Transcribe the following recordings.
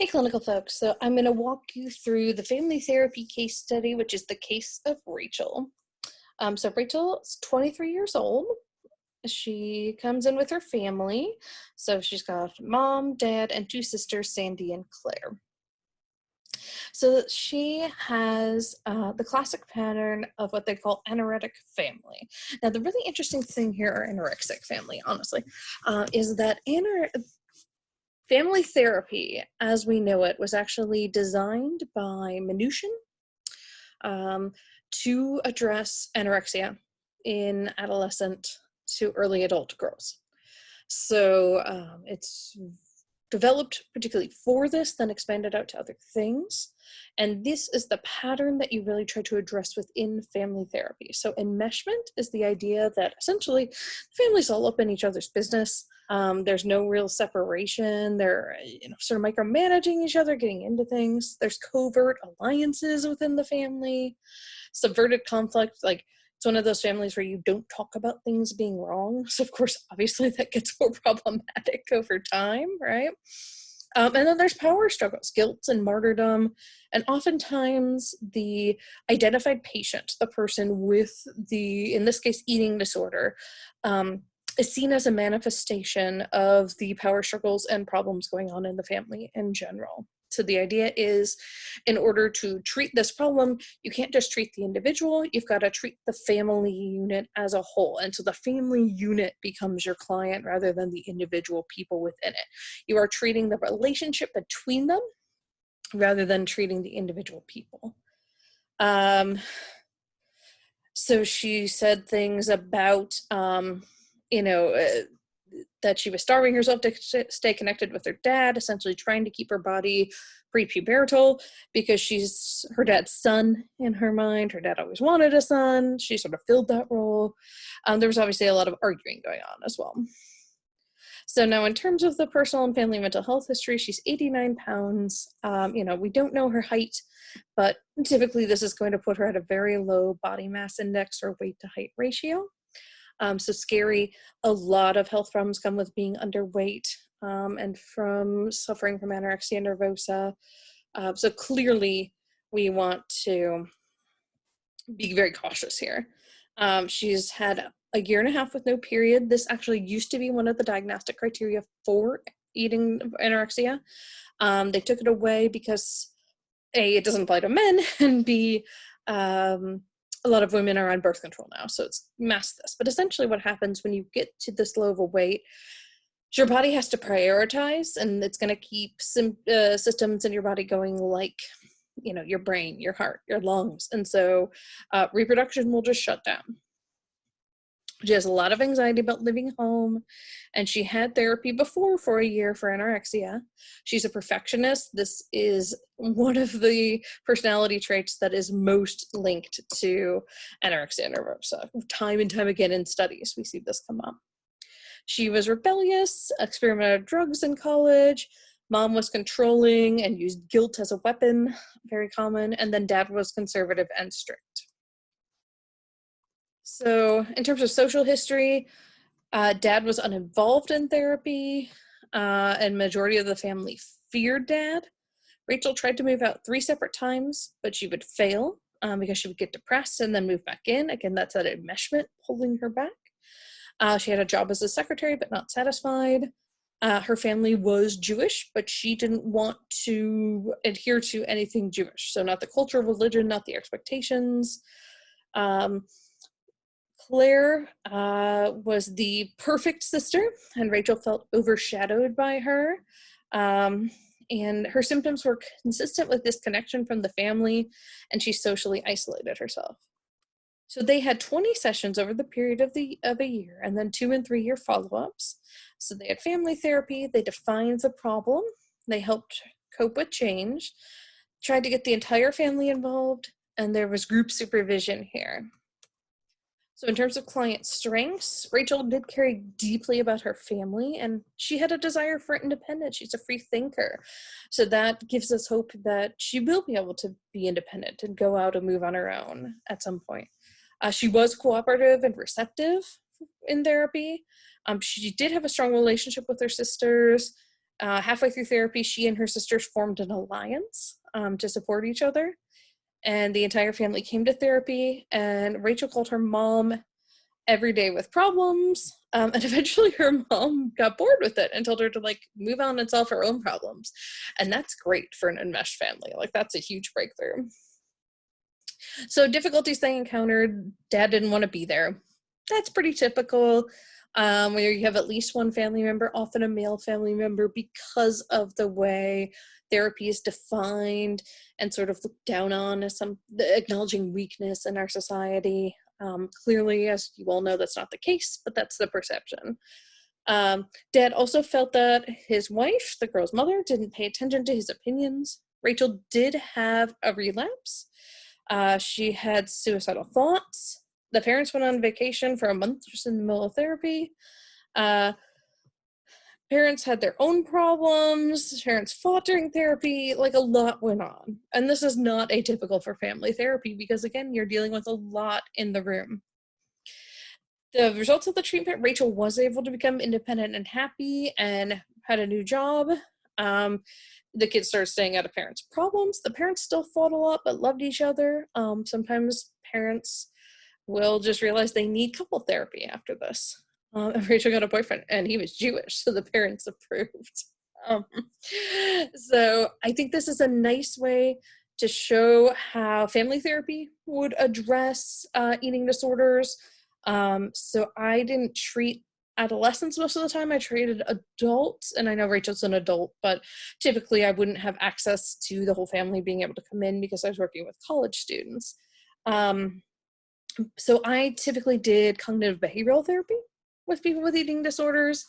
Hey, clinical folks. So I'm going to walk you through the family therapy case study, which is the case of Rachel. So Rachel's 23 years old. She comes in with her family. So she's got mom, dad, and two sisters, Sandy and Claire. So she has the classic pattern of what they call anoretic family. Now, the really interesting thing here, or anorexic family, honestly, is that family therapy, as we know it, was actually designed by Minuchin to address anorexia in adolescent to early adult girls. So it's developed particularly for this, then expanded out to other things. And this is the pattern that you really try to address within family therapy. So enmeshment is the idea that essentially families all up in each other's business. There's no real separation. They're sort of micromanaging each other, getting into things. There's covert alliances within the family, subverted conflict. Like, it's one of those families where you don't talk about things being wrong. So of course, obviously that gets more problematic over time, right? And then there's power struggles, guilt and martyrdom. And oftentimes the identified patient, the person with the, in this case, eating disorder, is seen as a manifestation of the power struggles and problems going on in the family in general. So the idea is, in order to treat this problem, you can't just treat the individual, you've got to treat the family unit as a whole. And so the family unit becomes your client rather than the individual people within it. You are treating the relationship between them rather than treating the individual people. So she said things about, that she was starving herself to stay connected with her dad, essentially trying to keep her body prepubertal because she's her dad's son in her mind. Her dad always wanted a son. She sort of filled that role. There was obviously a lot of arguing going on as well. So now in terms of the personal and family mental health history, she's 89 pounds. We don't know her height, but typically this is going to put her at a very low body mass index or weight to height ratio. So scary. A lot of health problems come with being underweight and from suffering from anorexia nervosa. So clearly we want to be very cautious here. She's had a year and a half with no period. This actually used to be one of the diagnostic criteria for eating anorexia. They took it away because A, it doesn't apply to men, and B, a lot of women are on birth control now, so it's masked this. But essentially what happens when you get to this low of a weight, your body has to prioritize, and it's going to keep systems in your body going, like, your brain, your heart, your lungs. And so reproduction will just shut down. She has a lot of anxiety about living home, and she had therapy before for a year for anorexia. She's a perfectionist. This is one of the personality traits that is most linked to anorexia nervosa. Time and time again in studies, we see this come up. She was rebellious, experimented with drugs in college. Mom was controlling and used guilt as a weapon, very common. And then dad was conservative and strict. So in terms of social history, dad was uninvolved in therapy, and majority of the family feared dad. Rachel tried to move out 3 separate times, but she would fail because she would get depressed and then move back in. Again, that's that enmeshment pulling her back. She had a job as a secretary, but not satisfied. Her family was Jewish, but she didn't want to adhere to anything Jewish. So not the culture, religion, not the expectations. Claire was the perfect sister, and Rachel felt overshadowed by her. And her symptoms were consistent with disconnection from the family, and she socially isolated herself. So they had 20 sessions over the period of a year, and then 2 and 3 year follow-ups. So they had family therapy, they defined the problem, they helped cope with change, tried to get the entire family involved, and there was group supervision here. So in terms of client strengths, Rachel did care deeply about her family, and she had a desire for independence. She's a free thinker. So that gives us hope that she will be able to be independent and go out and move on her own at some point. She was cooperative and receptive in therapy. She did have a strong relationship with her sisters, Halfway through therapy, she and her sisters formed an alliance to support each other. And the entire family came to therapy, and Rachel called her mom every day with problems. And eventually her mom got bored with it and told her to like move on and solve her own problems. And that's great for an enmeshed family. Like that's a huge breakthrough. So difficulties they encountered, dad didn't want to be there. That's pretty typical. Where you have at least one family member, often a male family member, because of the way therapy is defined and sort of looked down on as acknowledging weakness in our society. Clearly, as you all know, that's not the case, but that's the perception. Dad also felt that his wife, the girl's mother, didn't pay attention to his opinions. Rachel did have a relapse. She had suicidal thoughts. The parents went on vacation for a month just in the middle of therapy. Parents had their own problems. Parents fought during therapy. Like a lot went on. And this is not atypical for family therapy because, again, you're dealing with a lot in the room. The results of the treatment, Rachel was able to become independent and happy and had a new job. The kids started staying out of parents' problems. The parents still fought a lot, but loved each other. Sometimes parents will just realize they need couple therapy after this. Rachel got a boyfriend, and he was Jewish, so the parents approved. So I think this is a nice way to show how family therapy would address eating disorders. So I didn't treat adolescents most of the time. I treated adults, and I know Rachel's an adult, but typically I wouldn't have access to the whole family being able to come in because I was working with college students. So I typically did cognitive behavioral therapy with people with eating disorders.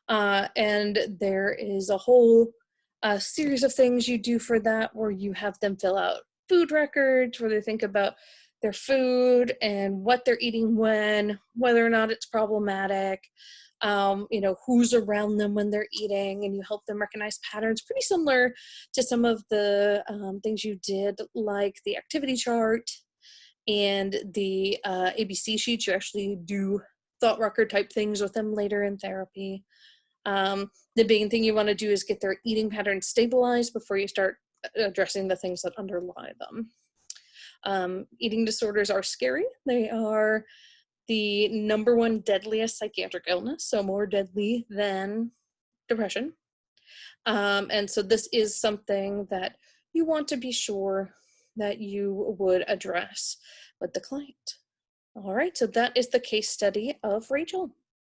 And there is a whole series of things you do for that where you have them fill out food records, where they think about their food and what they're eating when, whether or not it's problematic, who's around them when they're eating, and you help them recognize patterns, pretty similar to some of the things you did, like the activity chart and the ABC sheets. You actually do thought record type things with them later in therapy. The big thing you want to do is get their eating patterns stabilized before you start addressing the things that underlie them. Eating disorders are scary. They are the #1 deadliest psychiatric illness, so more deadly than depression. And so this is something that you want to be sure that you would address with the client. All right, so that is the case study of Rachel.